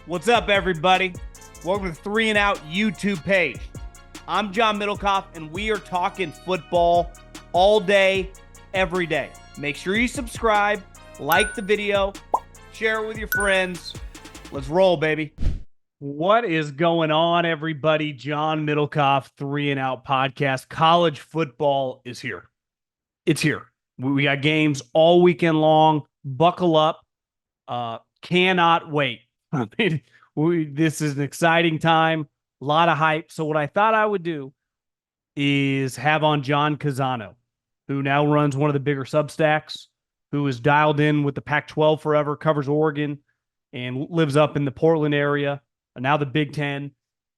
What's up, everybody? Welcome to the 3 and Out YouTube page. I'm John Middlekauff, and we are talking football all day, every day. Make sure you subscribe, like the video, share it with your friends. Let's roll, baby. What is going on, everybody? John Middlekauff, 3 and Out podcast. College football is here. It's here. We got games all weekend long. Buckle up. Cannot wait. I mean, this is an exciting time, a lot of hype. So what I thought I would do is have on John Canzano, who now runs one of the bigger Substacks, who is dialed in with the Pac-12 forever, covers Oregon, and lives up in the Portland area, and now the Big Ten.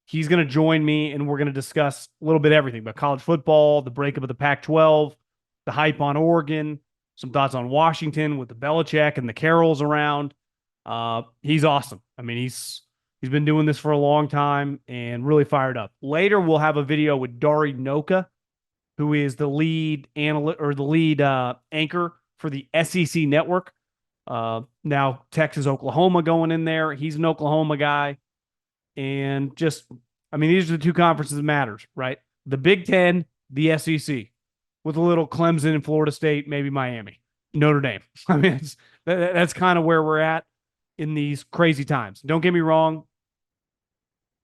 He's going to join me, and we're going to discuss a little bit of everything about college football, the breakup of the Pac-12, the hype on Oregon, some thoughts on Washington with the Belichick and the Carrolls around. He's awesome. I mean, he's been doing this for a long time and really fired up. Later, we'll have a video with Dari Noka, who is the lead anchor for the SEC network. Now Texas, Oklahoma going in there. He's an Oklahoma guy. And just, I mean, these are the two conferences that matters, right? The Big Ten, the SEC, with a little Clemson and Florida State, maybe Miami, Notre Dame. I mean, that's kind of where we're at in these crazy times. Don't get me wrong,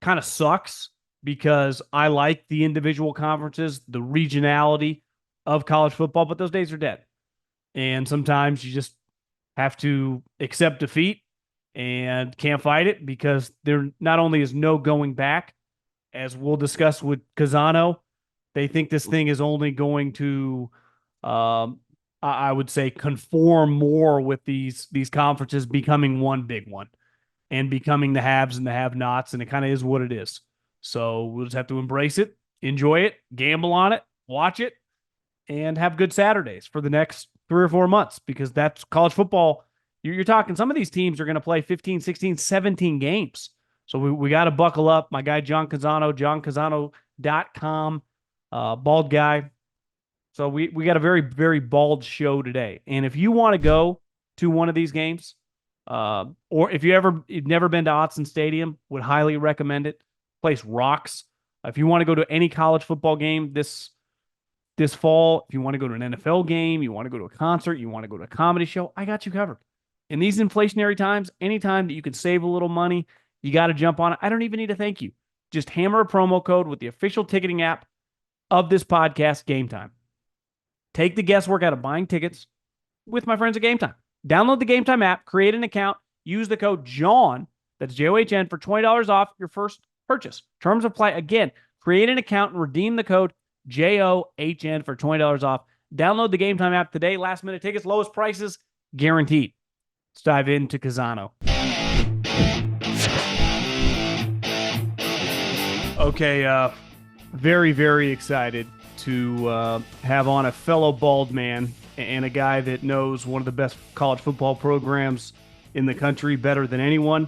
kind of sucks because I like the individual conferences, the regionality of college football, but those days are dead. And sometimes you just have to accept defeat and can't fight it because there not only is no going back, as we'll discuss with Canzano, they think this thing is only going to I would say conform more with these conferences becoming one big one and becoming the haves and the have-nots, and it kind of is what it is. So we'll just have to embrace it, enjoy it, gamble on it, watch it, and have good Saturdays for the next 3 or 4 months, because that's college football. You're talking some of these teams are going to play 15, 16, 17 games. So we got to buckle up. My guy, John Canzano, johncanzano.com, bald guy. So we got a very, very bald show today. And if you want to go to one of these games, or if you've never been to Autzen Stadium, would highly recommend it. Place rocks. If you want to go to any college football game this fall, if you want to go to an NFL game, you want to go to a concert, you want to go to a comedy show, I got you covered. In these inflationary times, anytime that you can save a little money, you got to jump on it. I don't even need to thank you. Just hammer a promo code with the official ticketing app of this podcast, Game Time. Take the guesswork out of buying tickets with my friends at Game Time. Download the Game Time app, create an account, use the code JOHN, that's JOHN, for $20 off your first purchase. Terms apply. Again, create an account and redeem the code JOHN for $20 off. Download the Game Time app today. Last minute tickets, lowest prices, guaranteed. Let's dive into Canzano. Okay, very, very excited to have on a fellow bald man and a guy that knows one of the best college football programs in the country better than anyone.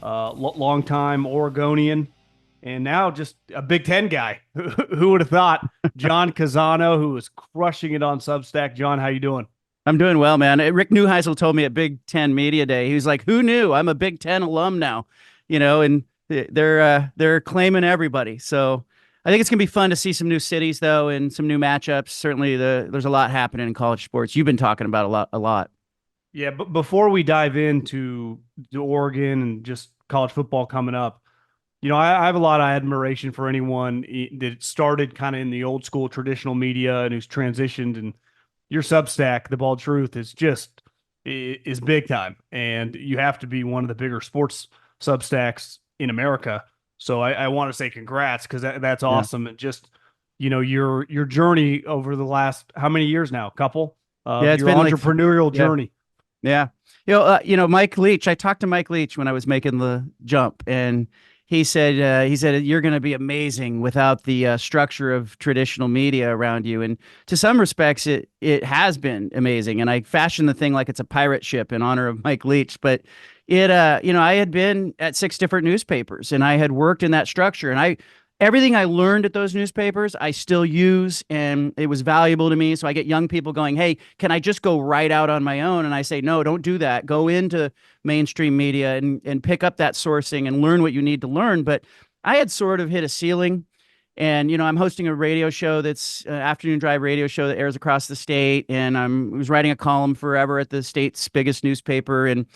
Long-time Oregonian, and now just a Big Ten guy. Who would have thought? John Canzano, who is crushing it on Substack. John, how you doing? I'm doing well, man. Rick Neuheisel told me at Big Ten Media Day, he was like, "Who knew? I'm a Big Ten alum now," and they're claiming everybody. So I think it's going to be fun to see some new cities, though, and some new matchups. Certainly, there's a lot happening in college sports. You've been talking about a lot. Yeah, but before we dive into Oregon and just college football coming up, I have a lot of admiration for anyone that started kind of in the old school traditional media and who's transitioned. And your Substack, The Bald Truth, is big time. And you have to be one of the bigger sports Substacks in America. So I want to say congrats, because that's awesome. Yeah. And just, your journey over the last, how many years now? Couple? It's your been entrepreneurial journey. Yeah. Mike Leach, I talked to Mike Leach when I was making the jump, and he said, you're going to be amazing without the structure of traditional media around you. And to some respects, it has been amazing. And I fashioned the thing like it's a pirate ship in honor of Mike Leach. But I had been at 6 different newspapers, and I had worked in that structure. And everything I learned at those newspapers, I still use, and it was valuable to me. So I get young people going, "Hey, can I just go right out on my own?" And I say, "No, don't do that. Go into mainstream media and pick up that sourcing and learn what you need to learn." But I had sort of hit a ceiling. And, I'm hosting a radio show that's afternoon drive radio show that airs across the state. And I was writing a column forever at the state's biggest newspaper. And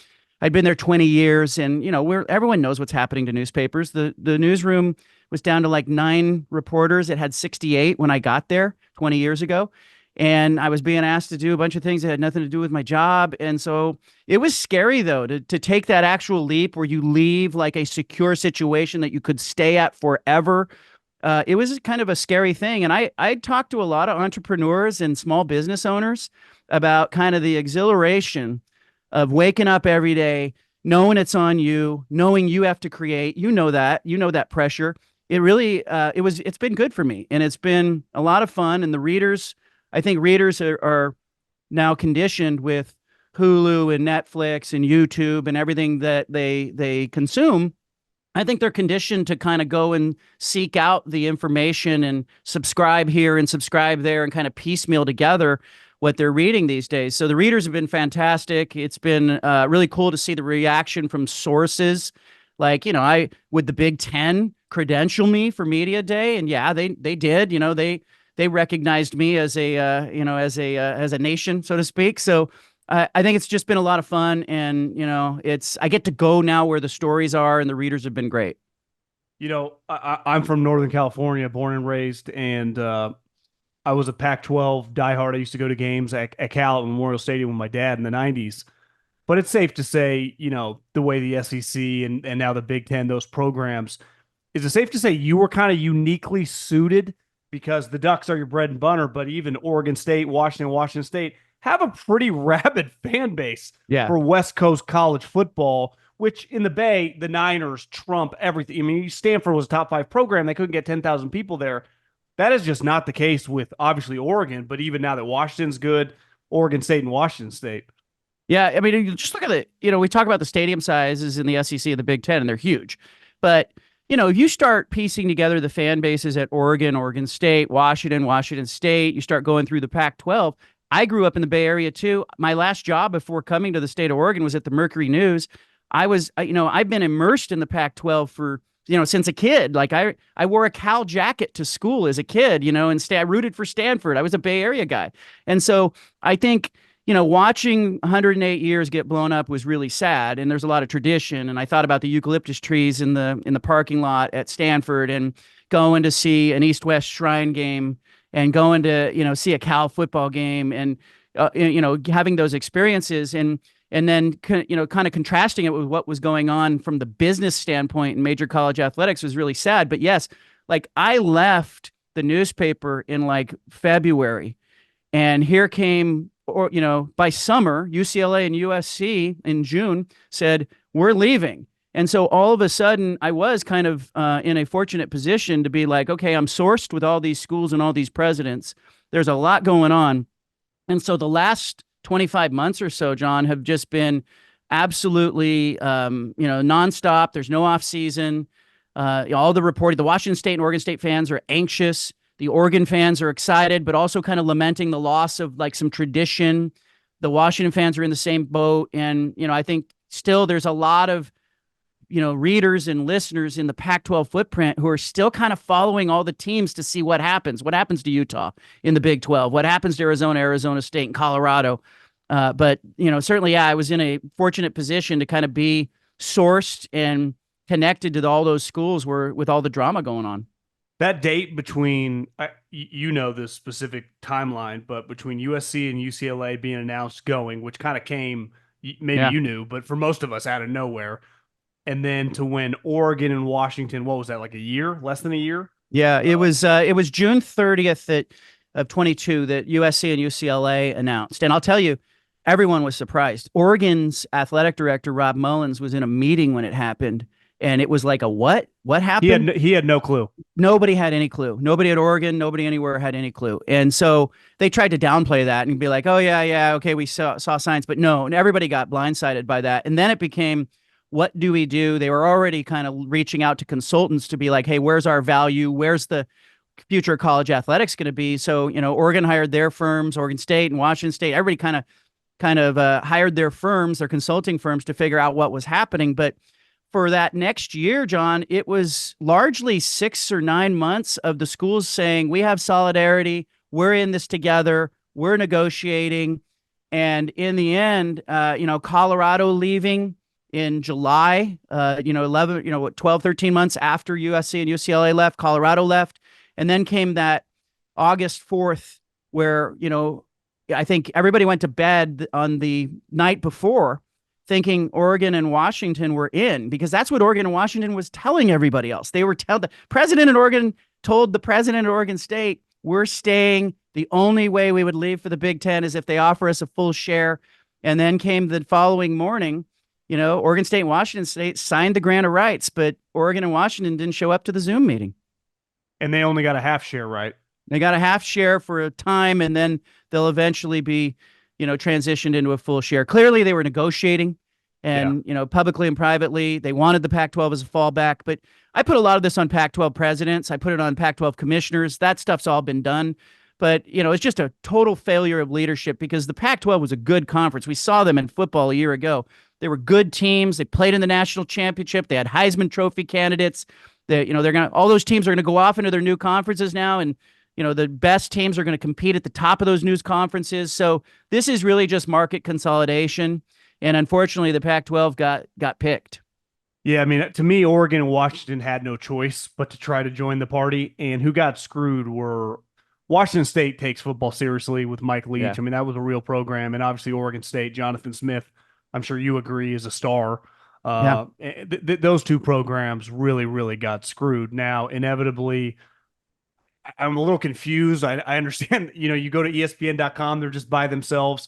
I'd been there 20 years. And, everyone knows what's happening to newspapers. The newsroom was down to like 9 reporters. It had 68 when I got there 20 years ago. And I was being asked to do a bunch of things that had nothing to do with my job. And so it was scary, though, to take that actual leap where you leave like a secure situation that you could stay at forever. It was kind of a scary thing. And I talked to a lot of entrepreneurs and small business owners about kind of the exhilaration of waking up every day, knowing it's on you, knowing you have to create, that pressure. It really, it's been good for me, and it's been a lot of fun. And I think readers are now conditioned with Hulu and Netflix and YouTube and everything that they consume. I think they're conditioned to kind of go and seek out the information and subscribe here and subscribe there and kind of piecemeal together what they're reading these days. So the readers have been fantastic. It's been really cool to see the reaction from sources. Like, would the Big Ten credential me for media day? And yeah, they did. They recognized me as a nation, so to speak. So I think it's just been a lot of fun, and I get to go now where the stories are, and the readers have been great. I'm from Northern California, born and raised, and I was a Pac-12 diehard. I used to go to games at Cal at Memorial Stadium with my dad in the 90s. But it's safe to say, the way the SEC and now the Big Ten, those programs, is it safe to say you were kind of uniquely suited because the Ducks are your bread and butter, but even Oregon State, Washington State have a pretty rabid fan base for West Coast college football, which in the Bay, the Niners trump everything. I mean, Stanford was a top 5 program. They couldn't get 10,000 people there. That is just not the case with, obviously, Oregon, but even now that Washington's good, Oregon State and Washington State. Yeah, I mean, you just look at it. We talk about the stadium sizes in the SEC and the Big Ten, and they're huge. But, if you start piecing together the fan bases at Oregon State, Washington State, you start going through the Pac-12. I grew up in the Bay Area too. My last job before coming to the state of Oregon was at the Mercury News. I've been immersed in the Pac-12 for, since a kid. Like I wore a Cal jacket to school as a kid, and I rooted for Stanford. I was a Bay Area guy. And so I think, watching 108 years get blown up was really sad. And there's a lot of tradition. And I thought about the eucalyptus trees in the parking lot at Stanford, and going to see an East-West Shrine game, and going to, see a Cal football game, and, having those experiences, and then, kind of contrasting it with what was going on from the business standpoint in major college athletics was really sad. But yes, like I left the newspaper in like February, and here came, by summer, UCLA and USC in June said, we're leaving. And so all of a sudden, I was kind of in a fortunate position to be like, okay, I'm sourced with all these schools and all these presidents. There's a lot going on. And so the last 25 months or so, John, have just been absolutely, nonstop. There's no off season. All the reporting, the Washington State and Oregon State fans are anxious. The Oregon fans are excited, but also kind of lamenting the loss of like some tradition. The Washington fans are in the same boat. And, I think still there's a lot of, readers and listeners in the Pac-12 footprint who are still kind of following all the teams to see what happens. What happens to Utah in the Big 12? What happens to Arizona State, and Colorado? But, certainly, I was in a fortunate position to kind of be sourced and connected to all those schools with all the drama going on. That date between, the specific timeline, but between USC and UCLA being announced going, which kind of came, maybe you knew, but for most of us out of nowhere. And then to when Oregon and Washington, what was that, like a year, less than a year? Yeah, it was June 30th of 22 that USC and UCLA announced. And I'll tell you, everyone was surprised. Oregon's athletic director, Rob Mullins, was in a meeting when it happened. And it was like a what? What happened? He had no clue. Nobody had any clue. Nobody at Oregon, nobody anywhere had any clue. And so they tried to downplay that and be like, oh, yeah, okay, we saw signs. But no, and everybody got blindsided by that. And then it became, what do we do? They were already kind of reaching out to consultants to be like, hey, where's our value? Where's the future of college athletics going to be? So, Oregon hired their firms, Oregon State and Washington State. Everybody kind of hired their firms, their consulting firms, to figure out what was happening. But for that next year, John, it was largely 6 or 9 months of the schools saying, we have solidarity, we're in this together, we're negotiating. And in the end, Colorado leaving in July, 12, 13 months after USC and UCLA left, Colorado left. And then came that August 4th, where, I think everybody went to bed on the night before thinking Oregon and Washington were in, because that's what Oregon and Washington was telling everybody else. They were the president of Oregon told the president of Oregon State, we're staying. The only way we would leave for the Big Ten is if they offer us a full share. And then came the following morning, Oregon State and Washington State signed the grant of rights, but Oregon and Washington didn't show up to the Zoom meeting. And they only got a half share, right? They got a half share for a time, and then they'll eventually be, transitioned into a full share. Clearly, they were negotiating, and publicly and privately, they wanted the Pac-12 as a fallback. But I put a lot of this on Pac-12 presidents. I put it on Pac-12 commissioners. That stuff's all been done. But, it's just a total failure of leadership, because the Pac-12 was a good conference. We saw them in football a year ago. They were good teams. They played in the national championship. They had Heisman Trophy candidates. All those teams are going to go off into their new conferences now, and the best teams are going to compete at the top of those news conferences. So this is really just market consolidation, and unfortunately, the Pac-12 got picked. Yeah, I mean, to me, Oregon and Washington had no choice but to try to join the party, and who got screwed were Washington State. Takes football seriously with Mike Leach. Yeah. I mean, that was a real program, and obviously Oregon State, Jonathan Smith, I'm sure you agree, is a star. Those two programs really, really got screwed. Now, inevitably, I'm a little confused. I understand, you go to ESPN.com, they're just by themselves.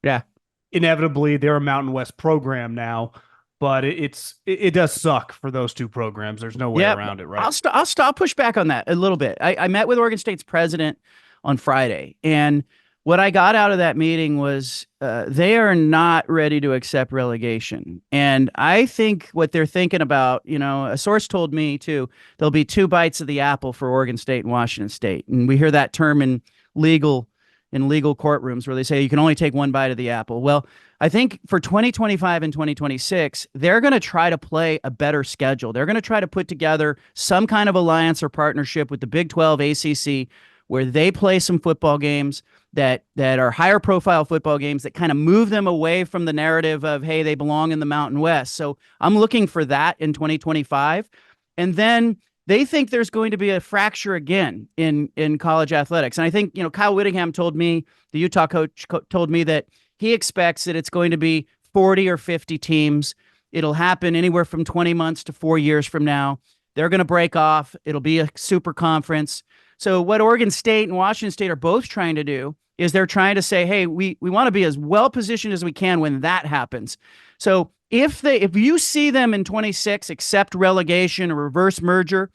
Yeah. Inevitably, they're a Mountain West program now, but it does suck for those two programs. There's no way around it, right? I'll push back on that a little bit. I met with Oregon State's president on Friday, and what I got out of that meeting was they are not ready to accept relegation. And I think what they're thinking about, a source told me too, there'll be 2 bites of the apple for Oregon State and Washington State. And we hear that term in legal courtrooms where they say you can only take 1 bite of the apple. Well, I think for 2025 and 2026, they're going to try to play a better schedule. They're going to try to put together some kind of alliance or partnership with the Big 12 ACC, where they play some football games that are higher profile football games that kind of move them away from the narrative of, hey, they belong in the Mountain West. So I'm looking for that in 2025. And then they think there's going to be a fracture again in college athletics. And I think, Kyle Whittingham told me, the Utah coach told me that he expects that it's going to be 40 or 50 teams. It'll happen anywhere from 20 months to 4 years from now. They're going to break off. It'll be a super conference. So what Oregon State and Washington State are both trying to do is they're trying to say, hey, we want to be as well positioned as we can when that happens. So if you see them in 26 accept relegation or reverse merger,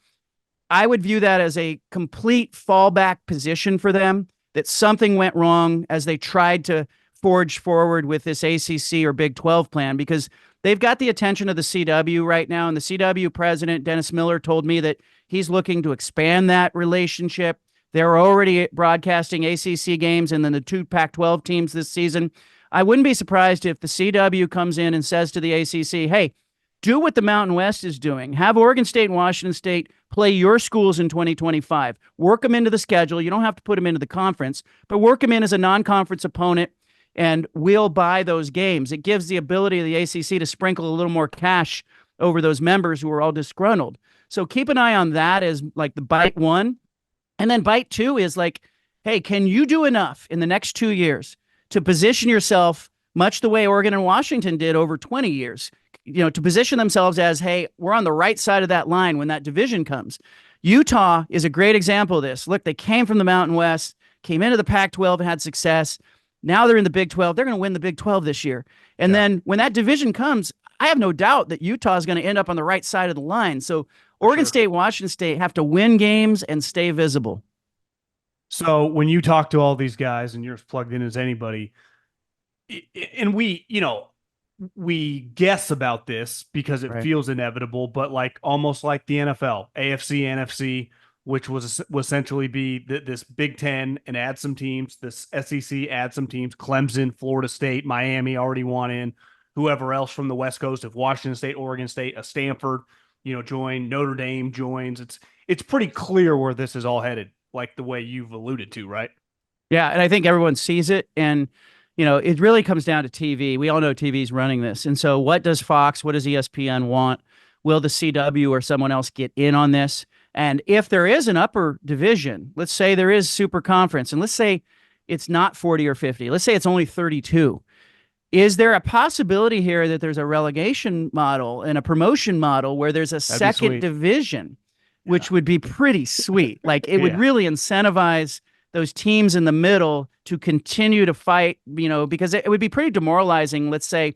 I would view that as a complete fallback position for them, that something went wrong as they tried to forge forward with this ACC or Big 12 plan, because they've got the attention of the CW right now. And the CW president, Dennis Miller, told me that he's looking to expand that relationship. They're already broadcasting ACC games and then the 2 Pac-12 teams this season. I wouldn't be surprised if the CW comes in and says to the ACC, hey, do what the Mountain West is doing. Have Oregon State and Washington State play your schools in 2025. Work them into the schedule. You don't have to put them into the conference, but work them in as a non-conference opponent, and we'll buy those games. It gives the ability of the ACC to sprinkle a little more cash over those members who are all disgruntled. So keep an eye on that as like the bite 1. And then bite 2 is like, hey, can you do enough in the next 2 years to position yourself much the way Oregon and Washington did over 20 years, to position themselves as, hey, we're on the right side of that line when that division comes. Utah is a great example of this. Look, they came from the Mountain West, came into the Pac-12 and had success. Now they're in the Big 12. They're going to win the Big 12 this year. And then when that division comes, I have no doubt that Utah is going to end up on the right side of the line. So Oregon State, Washington State have to win games and stay visible. So when you talk to all these guys, and you're as plugged in as anybody, and we, we guess about this because it feels inevitable, but like almost like the NFL, AFC, NFC, which will essentially be this Big Ten and add some teams, this SEC add some teams, Clemson, Florida State, Miami already want in, whoever else from the West Coast, if Washington State, Oregon State, a Stanford, join, Notre Dame joins. It's pretty clear where this is all headed, like the way you've alluded to, right? Yeah, and I think everyone sees it, and it really comes down to TV. We all know TV's running this. And so what does Fox, what does ESPN want? Will the CW or someone else get in on this? And if there is an upper division, let's say there is super conference, and let's say it's not 40 or 50, let's say it's only 32. Is there a possibility here that there's a relegation model and a promotion model where there's a second division, which would be pretty sweet? Like it would really incentivize those teams in the middle to continue to fight, because it would be pretty demoralizing. Let's say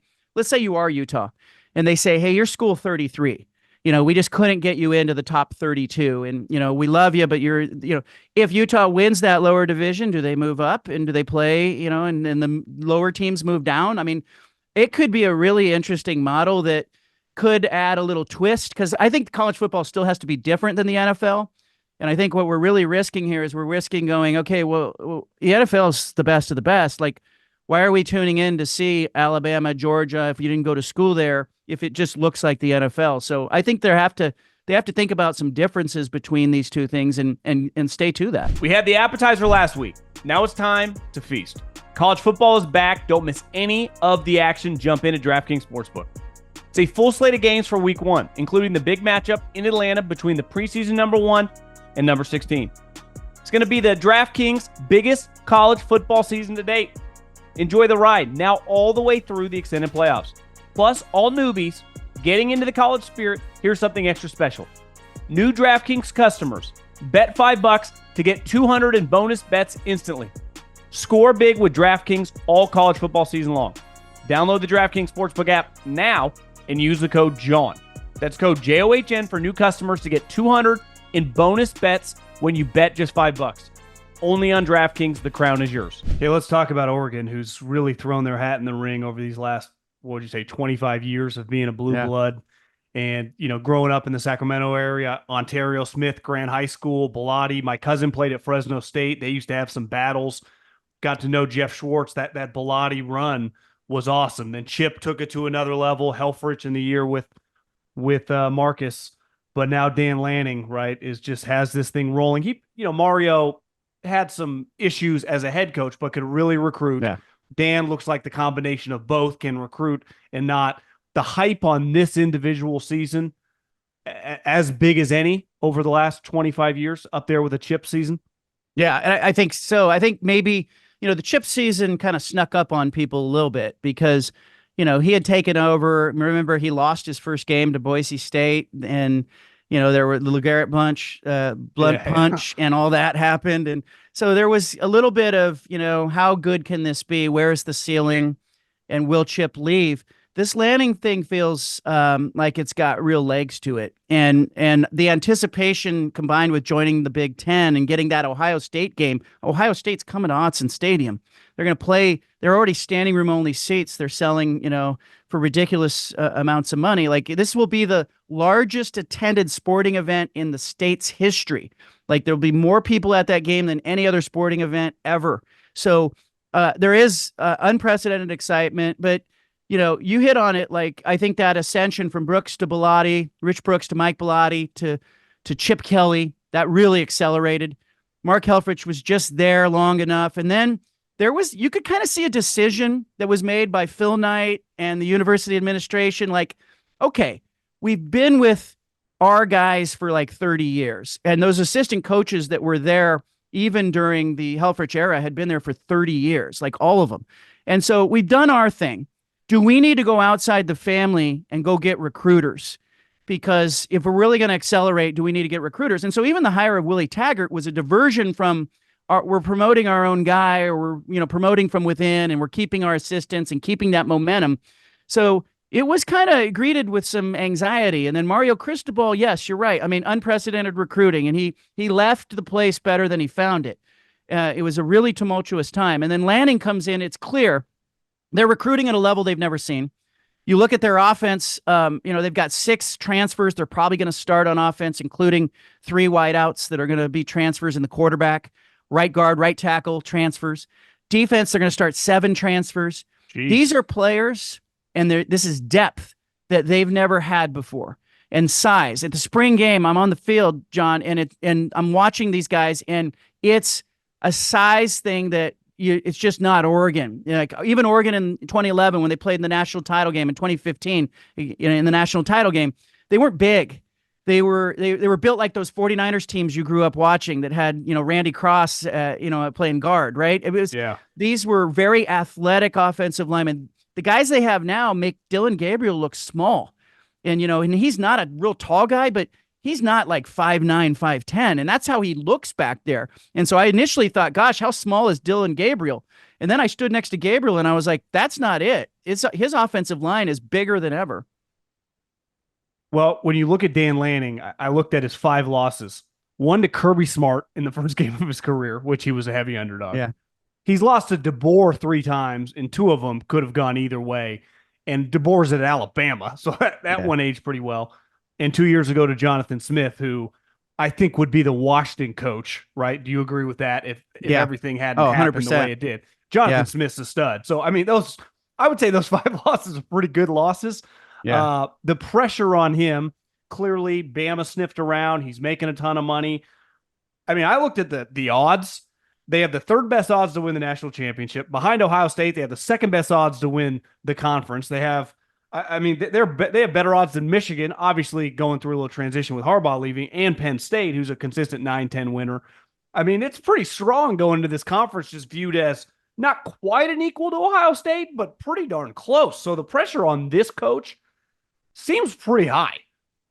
you are Utah and they say, hey, you're school 33. We just couldn't get you into the top 32. And, we love you, but if Utah wins that lower division, do they move up and do they play, and the lower teams move down? I mean, it could be a really interesting model that could add a little twist, because I think college football still has to be different than the NFL. And I think what we're really risking here is we're risking going, okay, well, the NFL is the best of the best. Like, why are we tuning in to see Alabama, Georgia, if you didn't go to school there, if it just looks like the NFL? So I think they have to think about some differences between these two things and stay to that. We had the appetizer last week. Now it's time to feast. College football is back. Don't miss any of the action. Jump into DraftKings Sportsbook. It's a full slate of games for week 1, including the big matchup in Atlanta between the preseason number 1 and number 16. It's going to be the DraftKings biggest college football season to date. Enjoy the ride now all the way through the extended playoffs. Plus, all newbies getting into the college spirit, here's something extra special. New DraftKings customers, bet $5 to get $200 in bonus bets instantly. Score big with DraftKings all college football season long. Download the DraftKings Sportsbook app now and use the code JOHN. That's code JOHN for new customers to get $200 in bonus bets when you bet just $5. Only on DraftKings. The crown is yours. Okay, let's talk about Oregon, who's really thrown their hat in the ring over these last, 25 years of being a blue blood. And, growing up in the Sacramento area, Ontario Smith, Grant High School, Bilotti. My cousin played at Fresno State. They used to have some battles. Got to know Jeff Schwartz. That Bilotti run was awesome. Then Chip took it to another level. Helfrich in the year with Marcus. But now Dan Lanning, right, has this thing rolling. He, Mario had some issues as a head coach, but could really recruit. Yeah. Dan looks like the combination of both, can recruit and not. The hype on this individual season, as big as any over the last 25 years, up there with a Chip season. Yeah, and I think so. I think maybe, the Chip season kind of snuck up on people a little bit because, he had taken over. Remember, he lost his first game to Boise State, and, there were the LeGarrette blood punch, and all that happened. And so there was a little bit of, how good can this be? Where is the ceiling? And will Chip leave? This Lanning thing feels like it's got real legs to it. And the anticipation combined with joining the Big Ten and getting that Ohio State game. Ohio State's coming to Autzen Stadium. They're going to play. They're already standing room only seats. They're selling, for ridiculous amounts of money. Like, this will be the largest attended sporting event in the state's history. Like, there'll be more people at that game than any other sporting event ever. So there is unprecedented excitement, but you hit on it. Like, I think that ascension from Brooks to Bilotti, Rich Brooks to Mike Bilotti to Chip Kelly, that really accelerated. Mark Helfrich was just there long enough. And then you could kind of see a decision that was made by Phil Knight and the university administration. Like, okay, we've been with our guys for like 30 years. And those assistant coaches that were there, even during the Helfrich era, had been there for 30 years, like all of them. And so we've done our thing. Do we need to go outside the family and go get recruiters? Because if we're really going to accelerate, do we need to get recruiters? And so even the hire of Willie Taggart was a diversion from we're promoting our own guy, or we're promoting from within, and we're keeping our assistants and keeping that momentum. So it was kind of greeted with some anxiety. And then Mario Cristobal, yes, you're right. I mean, unprecedented recruiting, and he left the place better than he found it. It was a really tumultuous time. And then Lanning comes in. It's clear they're recruiting at a level they've never seen. You look at their offense, they've got 6 transfers. They're probably going to start on offense, including 3 wideouts that are going to be transfers in the quarterback, right guard, right tackle, transfers. Defense, they're going to start 7 transfers. Jeez. These are players, and this is depth that they've never had before, and size. At the spring game, I'm on the field, John, and I'm watching these guys, and it's a size thing that it's just not Oregon. Like even Oregon in 2011 when they played in the national title game, in 2015 in the national title game, they weren't big. They were built like those 49ers teams you grew up watching that had, Randy Cross, playing guard, right? These were very athletic offensive linemen. The guys they have now make Dillon Gabriel look small. And, and he's not a real tall guy, but he's not like 5'9", 5'10", and that's how he looks back there. And so I initially thought, gosh, how small is Dillon Gabriel? And then I stood next to Gabriel, and I was like, that's not it. His offensive line is bigger than ever. Well, when you look at Dan Lanning, I looked at his 5 losses. 1 to Kirby Smart in the first game of his career, which he was a heavy underdog. Yeah. He's lost to DeBoer 3 times, and 2 of them could have gone either way. And DeBoer's at Alabama, so that one aged pretty well. And 2 years ago to Jonathan Smith, who I think would be the Washington coach, right? Do you agree with that if everything hadn't happened 100%. the way it did? Jonathan Smith's a stud. So, I mean, I would say those 5 losses are pretty good losses. Yeah. The pressure on him, clearly Bama sniffed around. He's making a ton of money. I mean, I looked at the odds. They have the 3rd best odds to win the national championship. Behind Ohio State, they have the 2nd best odds to win the conference. They have they have better odds than Michigan, obviously going through a little transition with Harbaugh leaving, and Penn State, who's a consistent 9-10 winner. I mean, it's pretty strong going into this conference, just viewed as not quite an equal to Ohio State, but pretty darn close. So the pressure on this coach seems pretty high.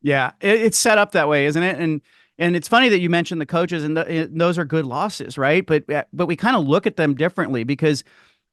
Yeah, it's set up that way, isn't it? And it's funny that you mentioned the coaches, and those are good losses, right? But we kind of look at them differently because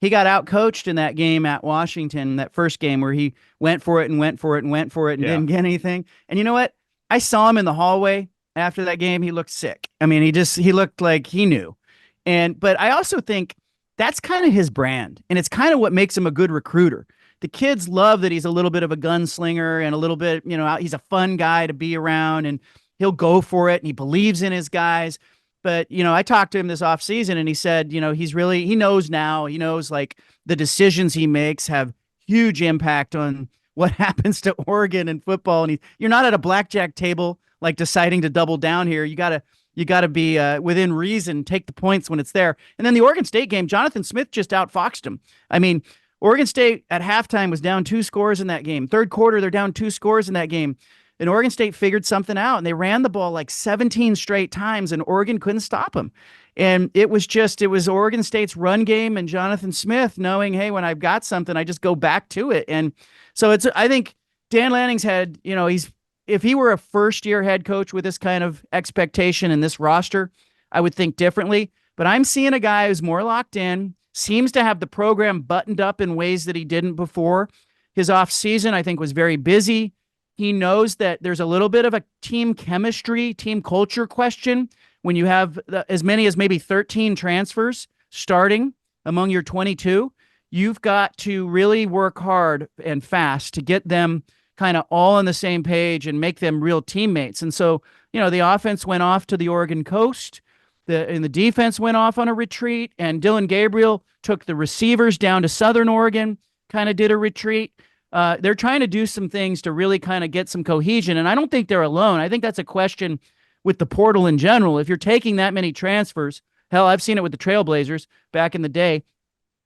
he got out-coached in that game at Washington, that first game where he went for it and didn't get anything. And you know what? I saw him in the hallway after that game. He looked sick. I mean, he looked like he knew. But I also think that's kind of his brand, and it's kind of what makes him a good recruiter. The kids love that he's a little bit of a gunslinger and a little bit, he's a fun guy to be around, and he'll go for it, and he believes in his guys. But, I talked to him this offseason, and he said, he knows now, like the decisions he makes have huge impact on what happens to Oregon and football. And you're not at a blackjack table, like deciding to double down here. You gotta be within reason, take the points when it's there. And then the Oregon State game, Jonathan Smith just outfoxed him. I mean, Oregon State at halftime was down 2 scores in that game. Third quarter, they're down 2 scores in that game. And Oregon State figured something out, and they ran the ball like 17 straight times, and Oregon couldn't stop them. And it was Oregon State's run game and Jonathan Smith knowing, hey, when I've got something, I just go back to it. And so I think Dan Lanning's had, if he were a first-year head coach with this kind of expectation and this roster, I would think differently. But I'm seeing a guy who's more locked in, seems to have the program buttoned up in ways that he didn't before. His offseason, I think, was very busy. He knows that there's a little bit of a team chemistry, team culture question when you have as many as maybe 13 transfers starting among your 22. You've got to really work hard and fast to get them kind of all on the same page and make them real teammates. And so, the offense went off to the Oregon coast, and the defense went off on a retreat, and Dillon Gabriel took the receivers down to Southern Oregon, kind of did a retreat. They're trying to do some things to really kind of get some cohesion, and I don't think they're alone. I think that's a question with the portal in general. If you're taking that many transfers, hell, I've seen it with the Trailblazers back in the day.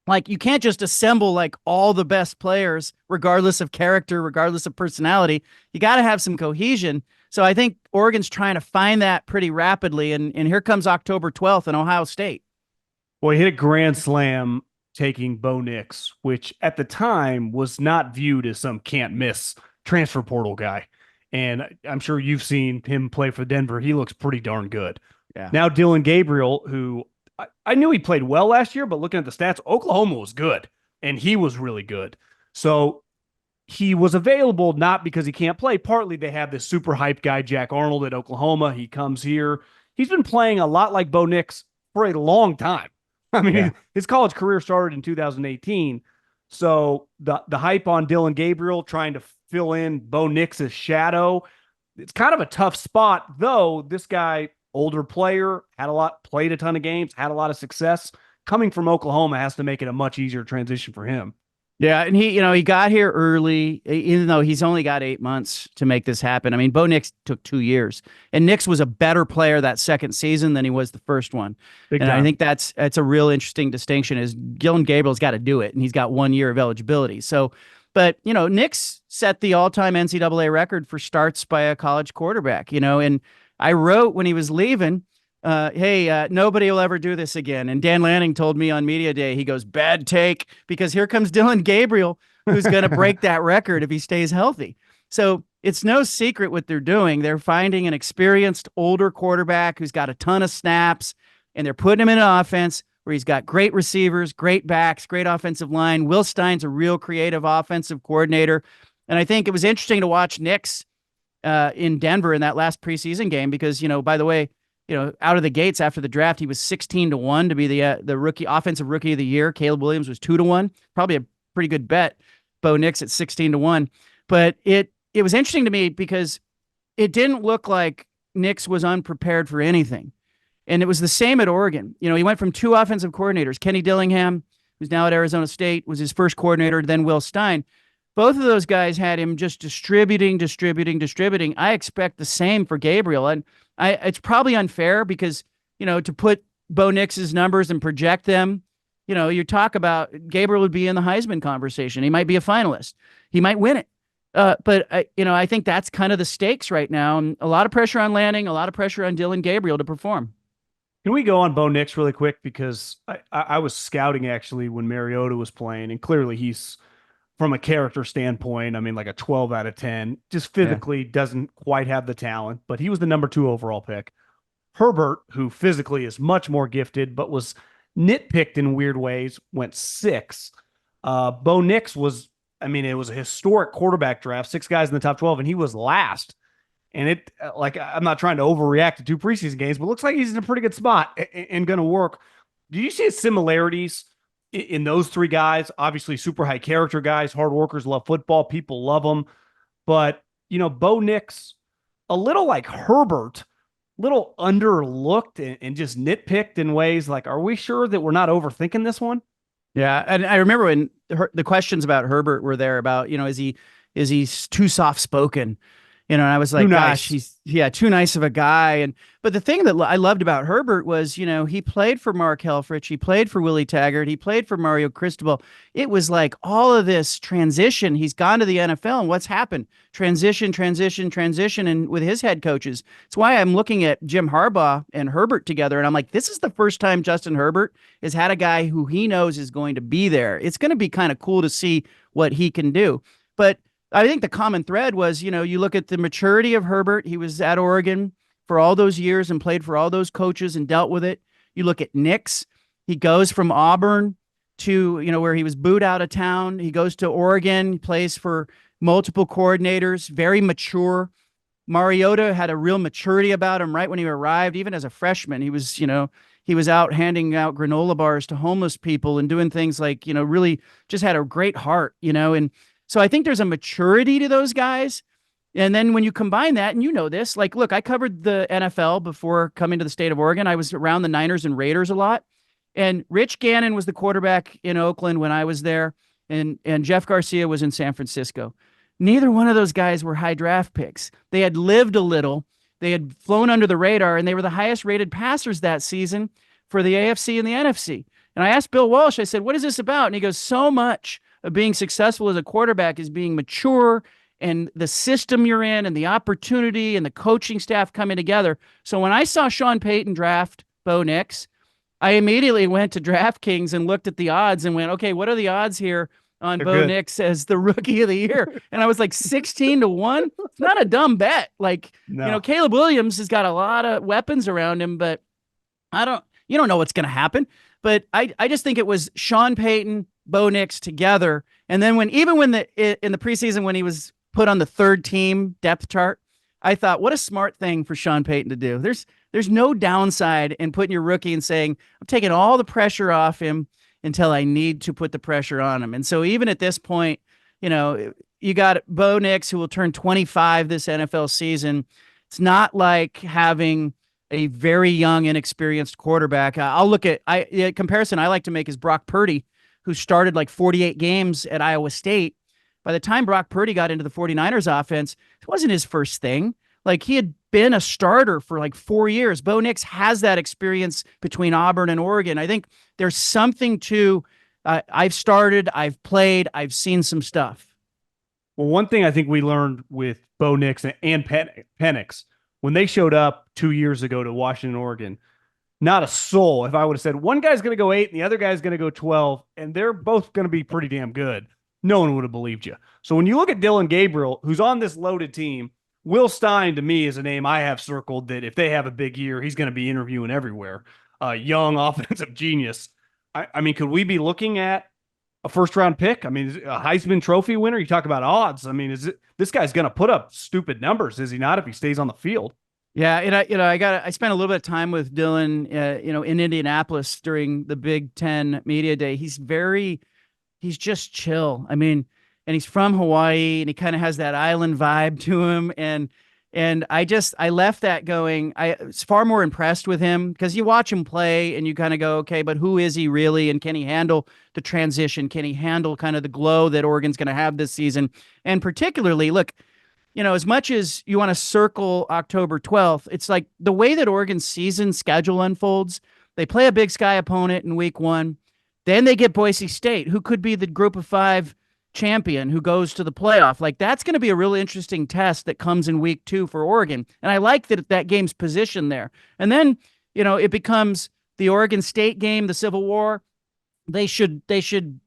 Like, you can't just assemble like all the best players, regardless of character, regardless of personality. You got to have some cohesion. So I think Oregon's trying to find that pretty rapidly, and here comes October 12th in Ohio State. Well, he hit a grand slam taking Bo Nix, which at the time was not viewed as some can't miss transfer portal guy. And I'm sure you've seen him play for Denver. He looks pretty darn good. Yeah. Now, Dillon Gabriel, who I knew he played well last year, but looking at the stats, Oklahoma was good, and he was really good. So he was available not because he can't play. Partly they have this super hype guy, Jack Arnold, at Oklahoma. He comes here. He's been playing a lot like Bo Nix for a long time. I mean, his college career started in 2018. So the hype on Dillon Gabriel trying to fill in Bo Nix's shadow, it's kind of a tough spot, though. This guy, older player, played a ton of games, had a lot of success. Coming from Oklahoma has to make it a much easier transition for him. Yeah, and he got here early, even though he's only got 8 months to make this happen. I mean, Bo Nix took 2 years, and Nix was a better player that second season than he was the first one. Big and time. I think that's a real interesting distinction. Is Dillon Gabriel's got to do it, and he's got 1 year of eligibility. So, but Nix set the all-time NCAA record for starts by a college quarterback. And I wrote when he was leaving. Hey, nobody will ever do this again. And Dan Lanning told me on media day, he goes, bad take, because here comes Dillon Gabriel, who's going to break that record if he stays healthy. So it's no secret what they're doing. They're finding an experienced older quarterback who's got a ton of snaps, and they're putting him in an offense where he's got great receivers, great backs, great offensive line. Will Stein's a real creative offensive coordinator. And I think it was interesting to watch Nix in Denver in that last preseason game because, by the way, out of the gates after the draft, he was 16-1 to be the offensive rookie of the year. Caleb Williams was 2-1, probably a pretty good bet. Bo Nix at 16-1, but it was interesting to me because it didn't look like Nix was unprepared for anything, and it was the same at Oregon. He went from two offensive coordinators. Kenny Dillingham, who's now at Arizona State, was his first coordinator. Then Will Stein. Both of those guys had him just distributing. I expect the same for Gabriel. And it's probably unfair because, to put Bo Nix's numbers and project them, you talk about Gabriel would be in the Heisman conversation. He might be a finalist. He might win it. But I think that's kind of the stakes right now. And a lot of pressure on Lanning, a lot of pressure on Dillon Gabriel to perform. Can we go on Bo Nix really quick? Because I was scouting actually when Mariota was playing, and clearly he's, from a character standpoint, I mean, like a 12 out of 10, just physically doesn't quite have the talent, but he was the number 2 overall pick. Herbert, who physically is much more gifted, but was nitpicked in weird ways, went 6. Bo Nix was, it was a historic quarterback draft, 6 guys in the top 12, and he was last. And I'm not trying to overreact to 2 preseason games, but it looks like he's in a pretty good spot and going to work. Do you see similarities in those 3 guys? Obviously super high character guys, hard workers, love football, people love them. But, Bo Nix, a little like Herbert, little underlooked and just nitpicked in ways like, are we sure that we're not overthinking this one? Yeah. And I remember when the questions about Herbert were there about, is he too soft spoken? And I was like, gosh, he's too nice of a guy. But the thing that I loved about Herbert was, he played for Mark Helfrich. He played for Willie Taggart. He played for Mario Cristobal. It was like all of this transition. He's gone to the NFL, and what's happened? Transition. And with his head coaches. It's why I'm looking at Jim Harbaugh and Herbert together. And I'm like, this is the first time Justin Herbert has had a guy who he knows is going to be there. It's going to be kind of cool to see what he can do. But I think the common thread was, you look at the maturity of Herbert. He was at Oregon for all those years and played for all those coaches and dealt with it. You look at Nix. He goes from Auburn to, where he was booed out of town. He goes to Oregon. He plays for multiple coordinators, very mature. Mariota had a real maturity about him right when he arrived. Even as a freshman, he was, he was out handing out granola bars to homeless people and doing things like, really just had a great heart, and so I think there's a maturity to those guys. And then when you combine that, and this, like, look, I covered the NFL before coming to the state of Oregon. I was around the Niners and Raiders a lot. And Rich Gannon was the quarterback in Oakland when I was there. And Jeff Garcia was in San Francisco. Neither one of those guys were high draft picks. They had lived a little. They had flown under the radar, and they were the highest rated passers that season for the AFC and the NFC. And I asked Bill Walsh, I said, what is this about? And he goes, so much of being successful as a quarterback is being mature and the system you're in and the opportunity and the coaching staff coming together. So when I saw Sean Payton draft Bo Nix, I immediately went to DraftKings and looked at the odds and went, okay, what are the odds here on Bo Nix as the rookie of the year? And I was like 16-1. It's not a dumb bet. Like, Caleb Williams has got a lot of weapons around him, but you don't know what's going to happen. But I just think it was Sean Payton, Bo Nix together. And then in the preseason, when he was put on the 3rd team depth chart, I thought, what a smart thing for Sean Payton to do. There's no downside in putting your rookie and saying, I'm taking all the pressure off him until I need to put the pressure on him. And so even at this point, you got Bo Nix, who will turn 25 this NFL season. It's not like having a very young, inexperienced quarterback. I'll look at the comparison I like to make is Brock Purdy, who started like 48 games at Iowa State. By the time Brock Purdy got into the 49ers offense, it wasn't his first thing. Like, he had been a starter for like 4 years. Bo Nix has that experience between Auburn and Oregon. I think there's something to, I've started, I've played, I've seen some stuff. Well, one thing I think we learned with Bo Nix and Penix, when they showed up 2 years ago to Washington, Oregon, not a soul. If I would have said one guy's going to go 8 and the other guy's going to go 12, and they're both going to be pretty damn good, no one would have believed you. So when you look at Dillon Gabriel, who's on this loaded team, Will Stein, to me, is a name I have circled that if they have a big year, he's going to be interviewing everywhere. Young offensive genius. I mean, could we be looking at a first-round pick? I mean, a Heisman Trophy winner? You talk about odds. I mean, this guy's going to put up stupid numbers, is he not, if he stays on the field? Yeah, and I spent a little bit of time with Dillon, in Indianapolis during the Big Ten Media Day. He's just chill. I mean, and he's from Hawaii, and he kind of has that island vibe to him. And I left that going, I was far more impressed with him, because you watch him play and you kind of go, okay, but who is he really? And can he handle the transition? Can he handle kind of the glow that Oregon's going to have this season? And particularly, look, as much as you want to circle October 12th, it's like the way that Oregon's season schedule unfolds. They play a Big Sky opponent in week 1. Then they get Boise State, who could be the group of 5 champion who goes to the playoff. Like, that's going to be a really interesting test that comes in week 2 for Oregon. And I like that game's positioned there. And then, it becomes the Oregon State game, the Civil War. They should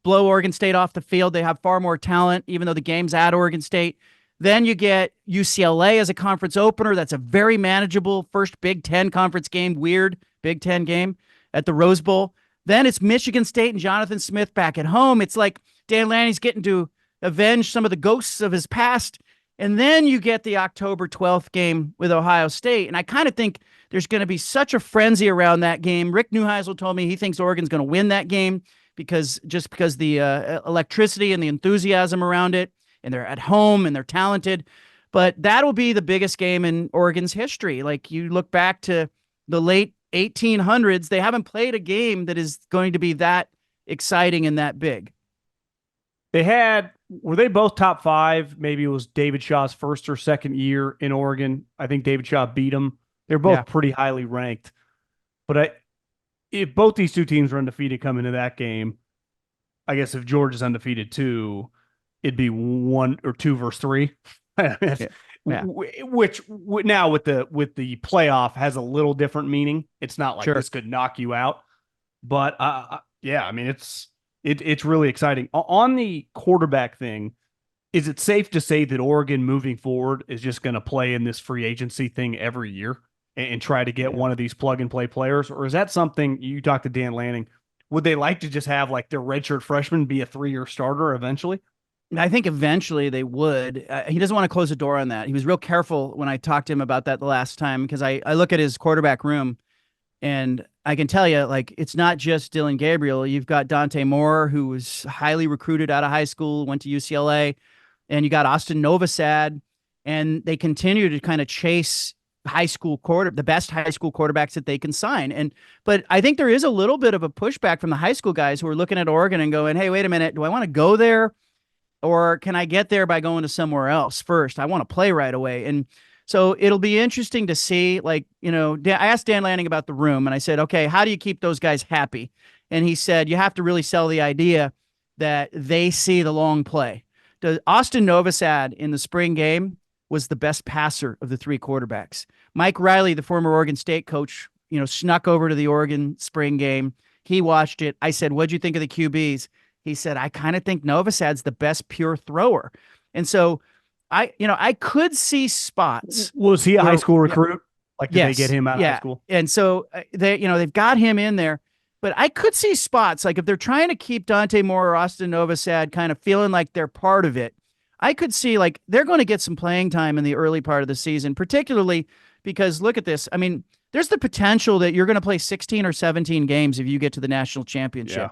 blow Oregon State off the field. They have far more talent, even though the game's at Oregon State. Then you get UCLA as a conference opener. That's a very manageable first Big Ten conference game, weird Big Ten game at the Rose Bowl. Then it's Michigan State and Jonathan Smith back at home. It's like Dan Lanning's getting to avenge some of the ghosts of his past. And then you get the October 12th game with Ohio State. And I kind of think there's going to be such a frenzy around that game. Rick Neuheisel told me he thinks Oregon's going to win that game because the electricity and the enthusiasm around it, and they're at home and they're talented. But that'll be the biggest game in Oregon's history. Like, you look back to the late 1800s, they haven't played a game that is going to be that exciting and that big. Were they both top 5? Maybe it was David Shaw's first or second year in Oregon. I think David Shaw beat them. They're both pretty highly ranked. But if both these two teams were undefeated coming into that game, I guess if George is undefeated too, it'd be 1 or 2 versus 3. Yeah. Which now with the playoff has a little different meaning. It's not like this could knock you out, but yeah, I mean, it's really exciting. On the quarterback thing, is it safe to say that Oregon moving forward is just going to play in this free agency thing every year and try to get one of these plug and play players? Or is that something you talked to Dan Lanning? Would they like to just have like their redshirt freshman be a 3-year starter eventually? I think eventually they would. He doesn't want to close the door on that. He was real careful when I talked to him about that the last time, because I look at his quarterback room and I can tell you, like, it's not just Dillon Gabriel. You've got Dante Moore, who was highly recruited out of high school, went to UCLA, and you got Austin Novosad, and they continue to kind of chase the best high school quarterbacks that they can sign. But I think there is a little bit of a pushback from the high school guys who are looking at Oregon and going, hey, wait a minute, do I want to go there? Or can I get there by going to somewhere else first? I want to play right away. And so it'll be interesting to see, like, I asked Dan Lanning about the room, and I said, okay, how do you keep those guys happy? And he said, you have to really sell the idea that they see the long play. Austin Novosad in the spring game was the best passer of the 3 quarterbacks. Mike Riley, the former Oregon State coach, snuck over to the Oregon spring game. He watched it. I said, what'd you think of the QBs? He said, I kind of think Novosad's the best pure thrower. And so I could see spots. Was he a high school recruit? Like, did they get him out of high school? And so they've got him in there, but I could see spots. Like, if they're trying to keep Dante Moore or Austin Novosad kind of feeling like they're part of it, I could see, like, they're going to get some playing time in the early part of the season, particularly because, look at this. I mean, there's the potential that you're going to play 16 or 17 games if you get to the national championship.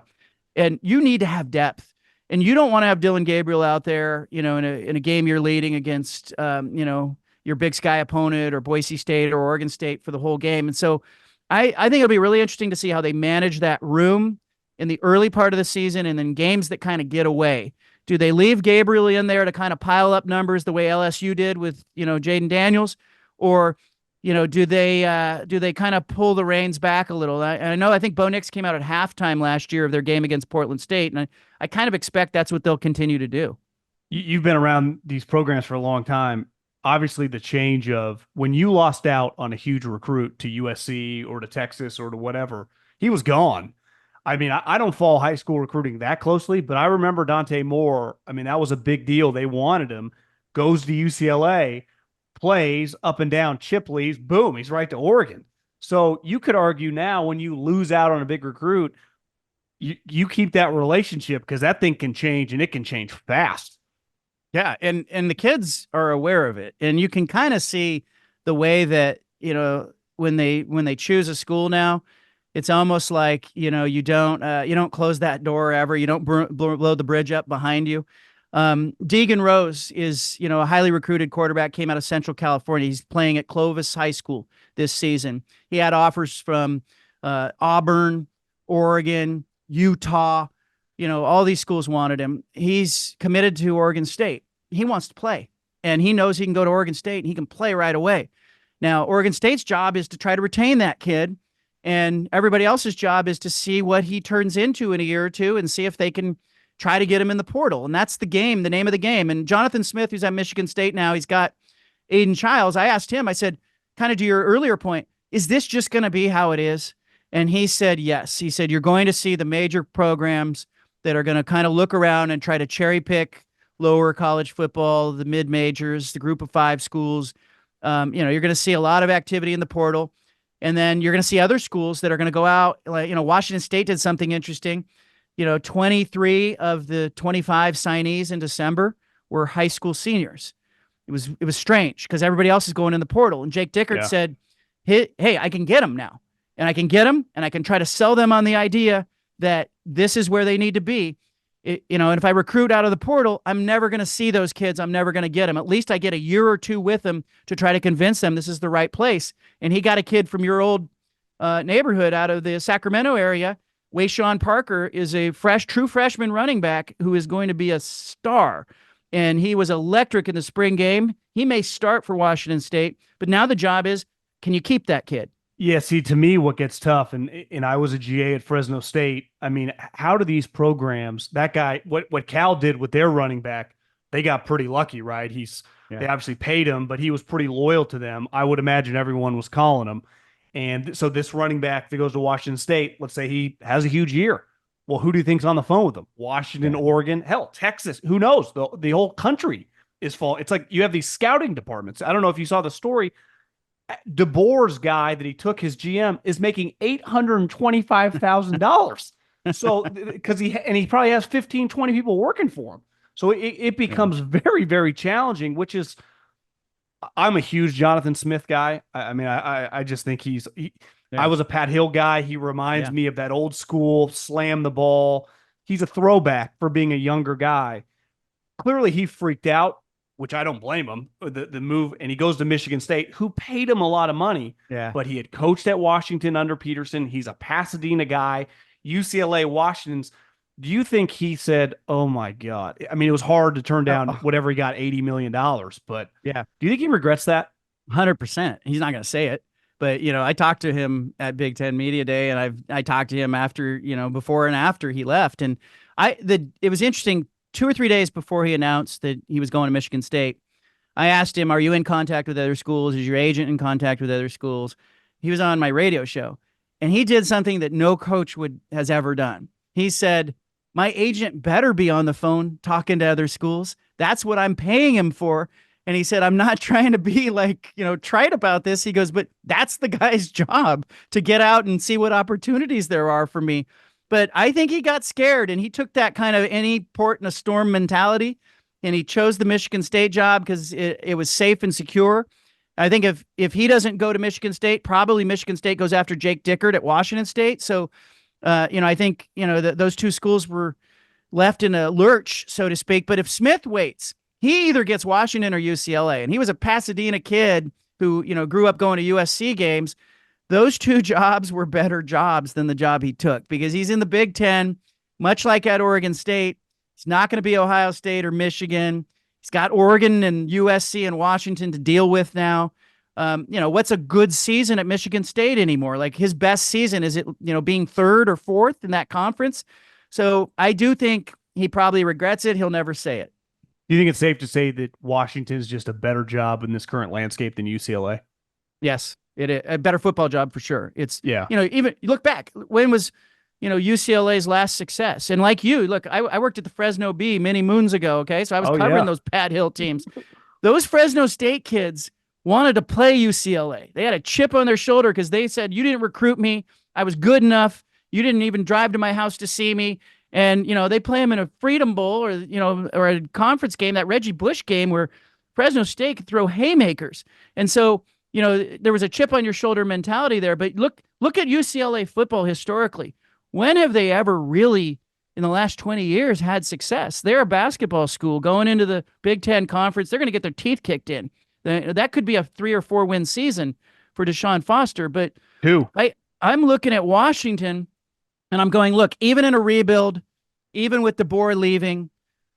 And you need to have depth. And you don't want to have Dillon Gabriel out there, in a game you're leading against, your Big Sky opponent or Boise State or Oregon State for the whole game. And so I think it'll be really interesting to see how they manage that room in the early part of the season and then games that kind of get away. Do they leave Gabriel in there to kind of pile up numbers the way LSU did with, Jaden Daniels? Or, do they kind of pull the reins back a little? I think Bo Nix came out at halftime last year of their game against Portland State, and I kind of expect that's what they'll continue to do. You've been around these programs for a long time. Obviously, the change of when you lost out on a huge recruit to USC or to Texas or to whatever, he was gone. I mean, I don't follow high school recruiting that closely, but I remember Dante Moore. I mean, that was a big deal. They wanted him, goes to UCLA, plays up and down, chip leaves, boom, he's right to Oregon. So you could argue now when you lose out on a big recruit, you keep that relationship because that thing can change and it can change fast. Yeah, and the kids are aware of it, and you can kind of see the way that when they choose a school now, it's almost like you don't close that door ever, you don't blow the bridge up behind you. Deegan Rose is a highly recruited quarterback, came out of Central California. He's playing at Clovis High School this season. He had offers from Auburn, Oregon, Utah. All these schools wanted him. He's committed to Oregon State. He wants to play, and he knows he can go to Oregon State and he can play right away. Now, Oregon State's job is to try to retain that kid, and everybody else's job is to see what he turns into in a year or two and see if they can try to get him in the portal. And that's the name of the game. And Jonathan Smith, who's at Michigan State now, he's got Aiden Childs. I asked him, I said, kind of to your earlier point, is this just going to be how it is? And he said, yes. He said, you're going to see the major programs that are going to kind of look around and try to cherry pick lower college football, the mid majors, the group of 5 schools. You're going to see a lot of activity in the portal. And then you're going to see other schools that are going to go out. Like, Washington State did something interesting. 23 of the 25 signees in December were high school seniors. It was strange because everybody else is going in the portal. And Jake Dickert said, hey, I can get them now. And I can get them and I can try to sell them on the idea that this is where they need to be. And if I recruit out of the portal, I'm never going to see those kids. I'm never going to get them. At least I get a year or two with them to try to convince them this is the right place. And he got a kid from your old neighborhood out of the Sacramento area. Wayshawn Parker is a true freshman running back who is going to be a star. And he was electric in the spring game. He may start for Washington State, but now the job is, can you keep that kid? Yeah, see, to me, what gets tough, and I was a GA at Fresno State. I mean, how do these programs, that guy, what Cal did with their running back, they got pretty lucky, right? They obviously paid him, but he was pretty loyal to them. I would imagine everyone was calling him. And so this running back that goes to Washington State, let's say he has a huge year. Well, who do you think's on the phone with him? Washington, Oregon, hell, Texas. Who knows? The whole country is full. It's like you have these scouting departments. I don't know if you saw the story. DeBoer's guy that he took, his GM, is making $825,000. So because he probably has 15, 20 people working for him. So it becomes very, very challenging, which is, I'm a huge Jonathan Smith guy. I mean, I just think I was a Pat Hill guy. He reminds me of that old school slam the ball. He's a throwback for being a younger guy. Clearly he freaked out, which I don't blame him, the move, and he goes to Michigan State, who paid him a lot of money, but he had coached at Washington under Peterson. He's a Pasadena guy, UCLA, Washington's. Do you think he said, oh my God? I mean, it was hard to turn down whatever he got, $80 million, but do you think he regrets that? 100%. He's not going to say it, but I talked to him at Big Ten Media Day, and I talked to him after, before and after he left. And it was interesting. 2 or 3 days before he announced that he was going to Michigan State, I asked him, are you in contact with other schools? Is your agent in contact with other schools? He was on my radio show, and he did something that no coach has ever done. He said, my agent better be on the phone talking to other schools. That's what I'm paying him for. And he said, I'm not trying to be trite about this. He goes, but that's the guy's job, to get out and see what opportunities there are for me. But I think he got scared, and he took that kind of any port in a storm mentality, and he chose the Michigan State job because it was safe and secure. I think if he doesn't go to Michigan State, probably Michigan State goes after Jake Dickert at Washington State. So I think, those two schools were left in a lurch, so to speak. But if Smith waits, he either gets Washington or UCLA. And he was a Pasadena kid who, grew up going to USC games. Those two jobs were better jobs than the job he took because he's in the Big Ten, much like at Oregon State. He's not going to be Ohio State or Michigan. He's got Oregon and USC and Washington to deal with now. What's a good season at Michigan State anymore? Like his best season, is it, being third or fourth in that conference? So I do think he probably regrets it. He'll never say it. Do you think it's safe to say that Washington is just a better job in this current landscape than UCLA? Yes, it is a better football job for sure. It's, yeah. Even you look back, when was, UCLA's last success? And like you, look, I worked at the Fresno Bee many moons ago. Okay. So I was covering those Pat Hill teams. Those Fresno State kids wanted to play UCLA. They had a chip on their shoulder because they said, you didn't recruit me. I was good enough. You didn't even drive to my house to see me. And, they play them in a Freedom Bowl or a conference game, that Reggie Bush game where Fresno State could throw haymakers. And so, there was a chip on your shoulder mentality there. But look at UCLA football historically. When have they ever really, in the last 20 years, had success? They're a basketball school going into the Big Ten conference. They're going to get their teeth kicked in. That could be a 3 or 4 win season for Deshaun Foster. But I'm looking at Washington and I'm going, look, even in a rebuild, even with DeBoer leaving,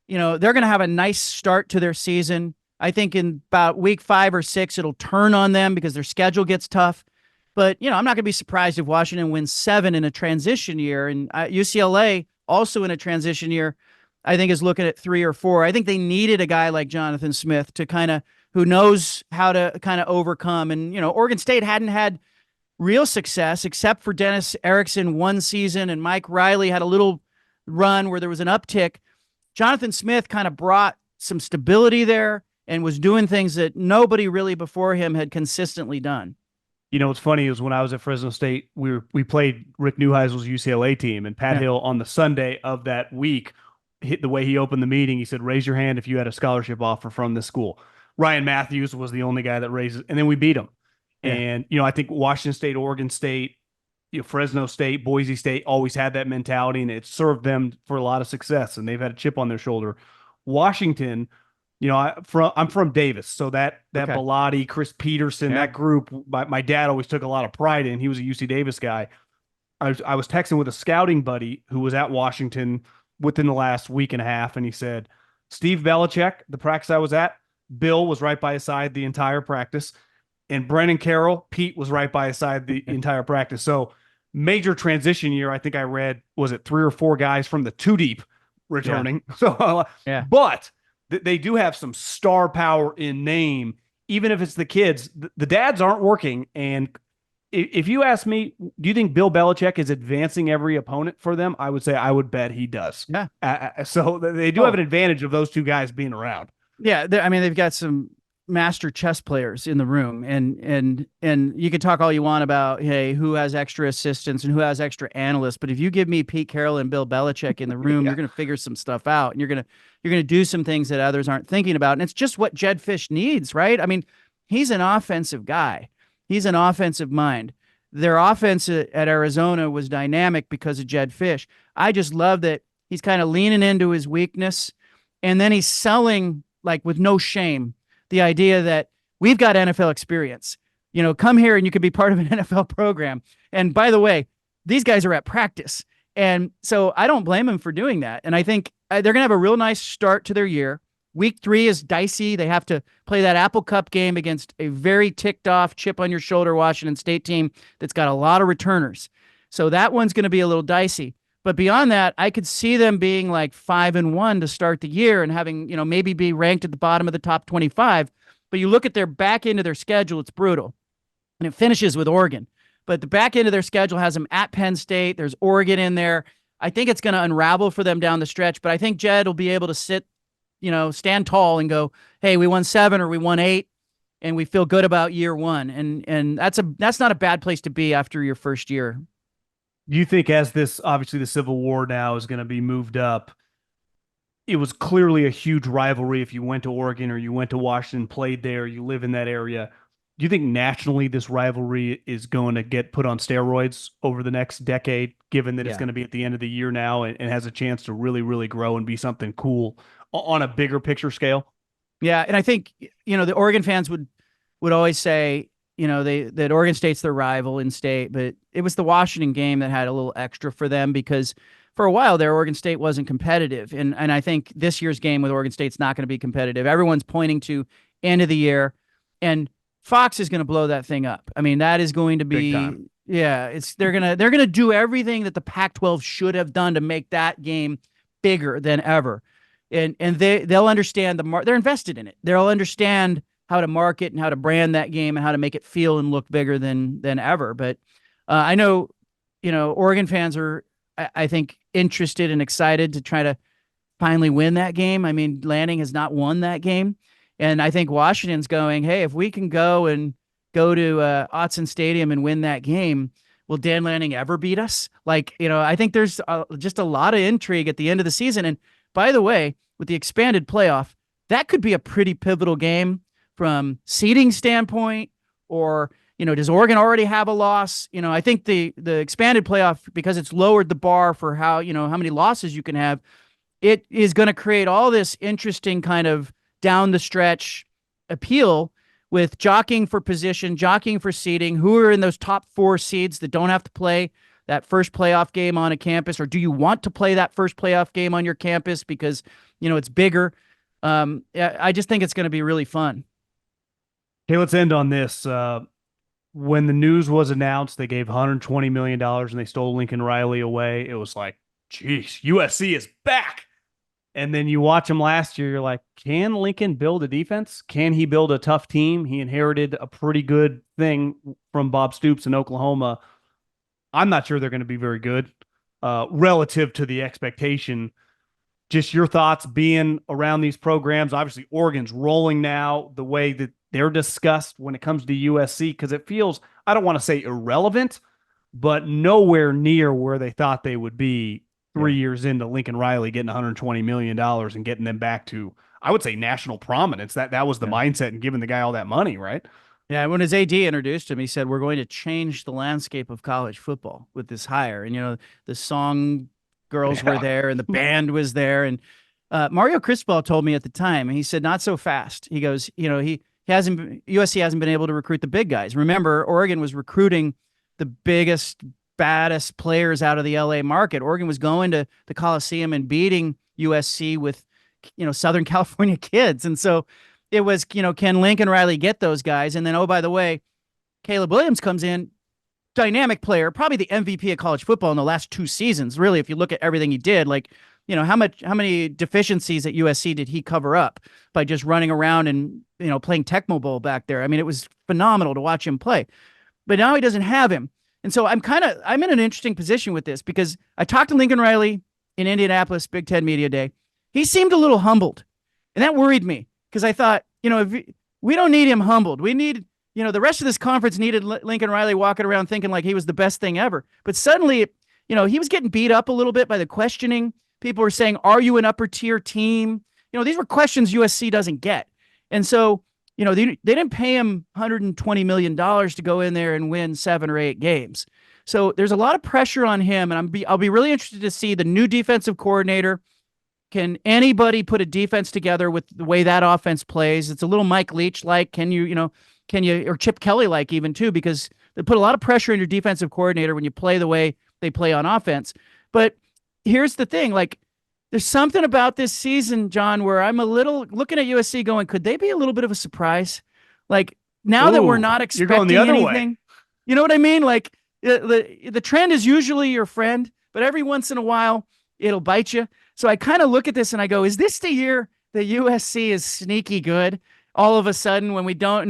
they're going to have a nice start to their season. I think in about week 5 or 6, it'll turn on them because their schedule gets tough. But, I'm not going to be surprised if Washington wins 7 in a transition year. And UCLA, also in a transition year, I think is looking at 3 or 4. I think they needed a guy like Jonathan Smith to who knows how to kind of overcome. And, Oregon State hadn't had real success except for Dennis Erickson one season, and Mike Riley had a little run where there was an uptick. Jonathan Smith kind of brought some stability there and was doing things that nobody really before him had consistently done. What's funny is when I was at Fresno State, we played Rick Neuheisel's UCLA team, and Pat Hill on the Sunday of that week, the way he opened the meeting, he said, raise your hand if you had a scholarship offer from this school. Ryan Matthews was the only guy that raised it, and then we beat him. Yeah. And, I think Washington State, Oregon State, Fresno State, Boise State always had that mentality, and it served them for a lot of success, and they've had a chip on their shoulder. Washington, I'm from Davis, so that Bellotti, Chris Peterson, that group, my dad always took a lot of pride in. He was a UC Davis guy. I was texting with a scouting buddy who was at Washington within the last week and a half, and he said, Steve Belichick, the practice I was at, Bill was right by his side the entire practice, and Brennan Carroll, Pete was right by his side the entire practice. So major transition year. I think I read, was it 3 or 4 guys from the 2 deep returning? So, but they do have some star power in name, even if it's the kids. The dads aren't working. And if you ask me, do you think Bill Belichick is advancing every opponent for them? I would say I would bet he does. Yeah. So they do have an advantage of those 2 guys being around. Yeah. They've got some master chess players in the room, and you can talk all you want about, hey, who has extra assistants and who has extra analysts, but if you give me Pete Carroll and Bill Belichick in the room, you're going to figure some stuff out, and you're going to do some things that others aren't thinking about. And it's just what Jed Fish needs, right? He's an offensive guy. He's an offensive mind. Their offense at Arizona was dynamic because of Jed Fish. I just love that he's kind of leaning into his weakness, and then he's selling like with no shame the idea that we've got NFL experience. Come here and you could be part of an NFL program. And by the way, these guys are at practice. And so I don't blame them for doing that. And I think they're going to have a real nice start to their year. Week 3 is dicey. They have to play that Apple Cup game against a very ticked off, chip on your shoulder Washington State team that's got a lot of returners. So that one's going to be a little dicey. But beyond that, I could see them being like 5-1 to start the year and having, maybe be ranked at the bottom of the top 25. But you look at their back end of their schedule, it's brutal. And it finishes with Oregon. But the back end of their schedule has them at Penn State. There's Oregon in there. I think it's going to unravel for them down the stretch. But I think Jed will be able to sit, stand tall and go, hey, we won 7 or we won 8. And we feel good about year 1. And that's not a bad place to be after your first year. Do you think as this, obviously the Civil War now is going to be moved up, it was clearly a huge rivalry if you went to Oregon or you went to Washington, played there, you live in that area. Do you think nationally this rivalry is going to get put on steroids over the next decade, given that it's going to be at the end of the year now and has a chance to really, really grow and be something cool on a bigger picture scale? Yeah, and I think the Oregon fans would always say that Oregon State's their rival in state, but it was the Washington game that had a little extra for them because for a while there Oregon State wasn't competitive, and I think this year's game with Oregon State's not going to be competitive. Everyone's pointing to end of the year, and Fox is going to blow that thing up. I mean, that is going to be they're gonna do everything that the Pac-12 should have done to make that game bigger than ever. And they'll understand they're invested in it. They'll understand how to market and how to brand that game and how to make it feel and look bigger than ever. But I know, Oregon fans are, I think, interested and excited to try to finally win that game. I mean, Lanning has not won that game. And I think Washington's going, hey, if we can go to Autzen Stadium and win that game, will Dan Lanning ever beat us? I think there's just a lot of intrigue at the end of the season. And by the way, with the expanded playoff, that could be a pretty pivotal game from seeding standpoint, or, does Oregon already have a loss? I think the expanded playoff, because it's lowered the bar for how many losses you can have, it is going to create all this interesting kind of down the stretch appeal with jockeying for position, jockeying for seeding, who are in those top 4 seeds that don't have to play that first playoff game on a campus, or do you want to play that first playoff game on your campus because, it's bigger? I just think it's going to be really fun. Okay, let's end on this. When the news was announced, they gave $120 million and they stole Lincoln Riley away. It was like, geez, USC is back. And then you watch him last year, you're like, can Lincoln build a defense? Can he build a tough team? He inherited a pretty good thing from Bob Stoops in Oklahoma. I'm not sure they're going to be very good relative to the expectation. Just your thoughts being around these programs. Obviously, Oregon's rolling now the way that they're discussed when it comes to USC, because it feels, I don't want to say irrelevant, but nowhere near where they thought they would be 3 years into Lincoln Riley getting $120 million and getting them back to, I would say, national prominence. That was the mindset and giving the guy all that money, right? Yeah, when his AD introduced him, he said, we're going to change the landscape of college football with this hire. And, the song girls were there and the band was there. And Mario Cristobal told me at the time, and he said, not so fast. He goes, USC hasn't been able to recruit the big guys. Remember, Oregon was recruiting the biggest, baddest players out of the LA market. Oregon was going to the Coliseum and beating USC with, Southern California kids. And so it was, can Lincoln Riley get those guys? And then, oh, by the way, Caleb Williams comes in, dynamic player, probably the MVP of college football in the last 2 seasons. Really, if you look at everything he did, how many deficiencies at USC did he cover up by just running around and, playing Tecmo Bowl back there? I mean, it was phenomenal to watch him play. But now he doesn't have him. And so I'm in an interesting position with this because I talked to Lincoln Riley in Indianapolis, Big Ten Media Day. He seemed a little humbled, and that worried me because I thought, if we don't need him humbled. We need, the rest of this conference needed Lincoln Riley walking around thinking like he was the best thing ever. But suddenly, he was getting beat up a little bit by the questioning. People were saying, are you an upper tier team? These were questions USC doesn't get. And so, they didn't pay him $120 million to go in there and win 7 or 8 games. So there's a lot of pressure on him. And I'll be really interested to see the new defensive coordinator. Can anybody put a defense together with the way that offense plays? It's a little Mike Leach-like. Can you, or Chip Kelly-like even too, because they put a lot of pressure on your defensive coordinator when you play the way they play on offense. But here's the thing, there's something about this season, John, where I'm a little looking at USC going, could they be a little bit of a surprise? Now that we're not expecting anything, you know what I mean? The trend is usually your friend, but every once in a while it'll bite you. So I kind of look at this and I go, is this the year that USC is sneaky good? All of a sudden when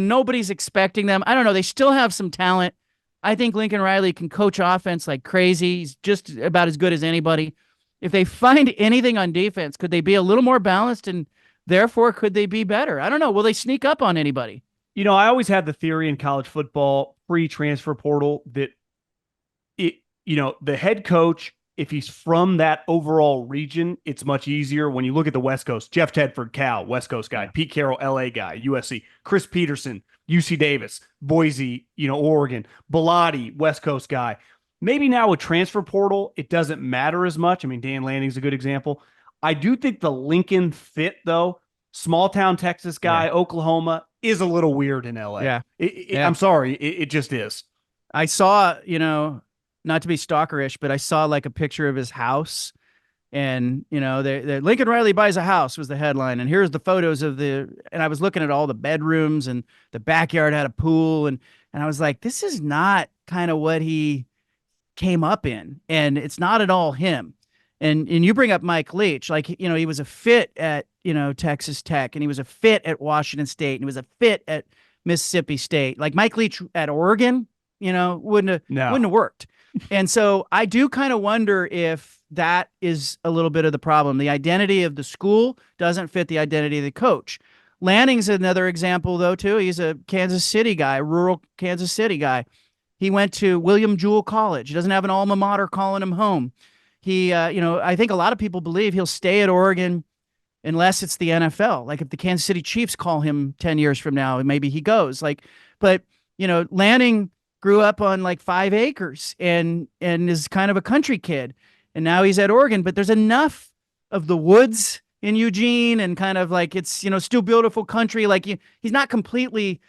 nobody's expecting them. I don't know. They still have some talent. I think Lincoln Riley can coach offense like crazy. He's just about as good as anybody. If they find anything on defense, could they be a little more balanced and therefore could they be better? I don't know. Will they sneak up on anybody? I always had the theory in college football, pre-transfer portal, that the head coach, if he's from that overall region, it's much easier. When you look at the West Coast, Jeff Tedford, Cal, West Coast guy, Pete Carroll, LA guy, USC, Chris Peterson, UC Davis, Boise, Oregon, Bilotti, West Coast guy. Maybe now with transfer portal, it doesn't matter as much. I mean, Dan Lanning's a good example. I do think the Lincoln fit, though, small town Texas guy, Oklahoma, is a little weird in LA. Yeah. I'm sorry. It just is. I saw, not to be stalkerish, but I saw like a picture of his house, and, the Lincoln Riley buys a house was the headline. And here's the photos and I was looking at all the bedrooms, and the backyard had a pool. And I was like, this is not kind of what he came up in. And it's not at all him. And you bring up Mike Leach, like, he was a fit at, Texas Tech, and he was a fit at Washington State, and he was a fit at Mississippi State. Like Mike Leach at Oregon, wouldn't have worked. And so I do kind of wonder if that is a little bit of the problem. The identity of the school doesn't fit the identity of the coach. Lanning's another example, though, too. He's a Kansas City guy, rural Kansas City guy. He went to William Jewell College. He doesn't have an alma mater calling him home. He, I think a lot of people believe he'll stay at Oregon unless it's the NFL. Like if the Kansas City Chiefs call him 10 years from now, maybe he goes. But Lanning grew up on like 5 acres and is kind of a country kid. And now he's at Oregon, but there's enough of the woods in Eugene and kind of like it's, still beautiful country. Like he's not completely,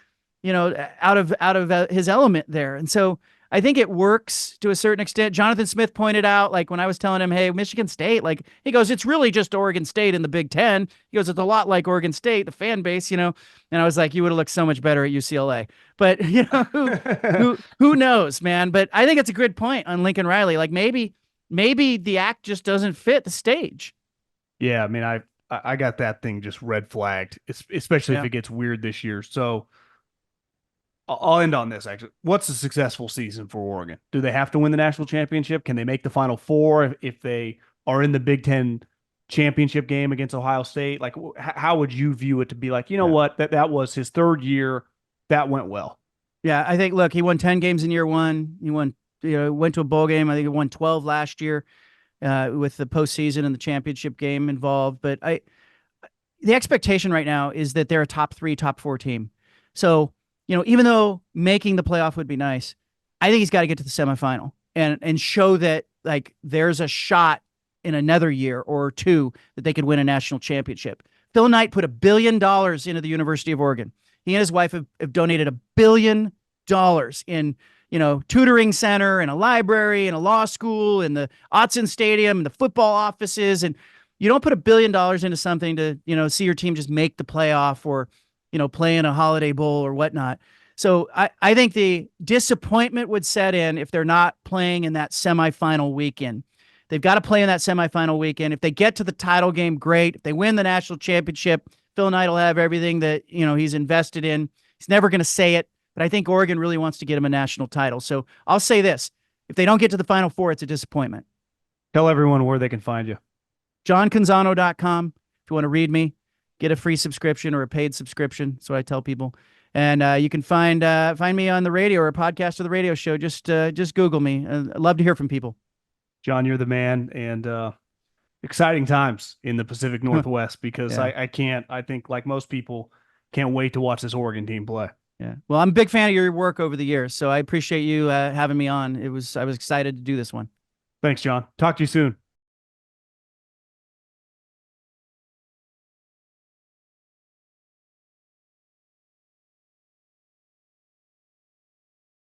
out of his element there. And so I think it works to a certain extent. Jonathan Smith pointed out, like when I was telling him, hey, Michigan State, like he goes, it's really just Oregon State in the Big Ten. He goes, it's a lot like Oregon State, the fan base, and I was like, you would have looked so much better at UCLA. But who knows, man? But I think it's a good point on Lincoln Riley. Like maybe the act just doesn't fit the stage. Yeah, I mean, I got that thing just red flagged, especially if it gets weird this year. So I'll end on this, actually. What's a successful season for Oregon? Do they have to win the national championship? Can they make the Final Four if they are in the Big Ten championship game against Ohio State? Like, how would you view it to be like, what, that was his third year, that went well? Yeah, I think, look, he won 10 games in year one. He went to a bowl game. I think he won 12 last year with the postseason and the championship game involved. But the expectation right now is that they're a top 3, top 4 team. So, even though making the playoff would be nice, I think he's got to get to the semifinal and show that like there's a shot in another year or two that they could win a national championship. Phil Knight put $1 billion into the University of Oregon. He and his wife have donated $1 billion in, tutoring center and a library and a law school and the Autzen Stadium and the football offices. And you don't put $1 billion into something to, see your team just make the playoff or, play in a Holiday Bowl or whatnot. So I think the disappointment would set in if they're not playing in that semifinal weekend. They've got to play in that semifinal weekend. If they get to the title game, great. If they win the national championship, Phil Knight will have everything that, he's invested in. He's never going to say it, but I think Oregon really wants to get him a national title. So I'll say this. If they don't get to the Final Four, it's a disappointment. Tell everyone where they can find you. JohnCanzano.com. If you want to read me, get a free subscription or a paid subscription. That's what I tell people. And you can find me on the radio or a podcast or the radio show. Just Google me. I'd love to hear from people. John, you're the man, and exciting times in the Pacific Northwest because I think like most people, can't wait to watch this Oregon team play. Yeah. Well, I'm a big fan of your work over the years, so I appreciate you having me on. I was excited to do this one. Thanks, John. Talk to you soon.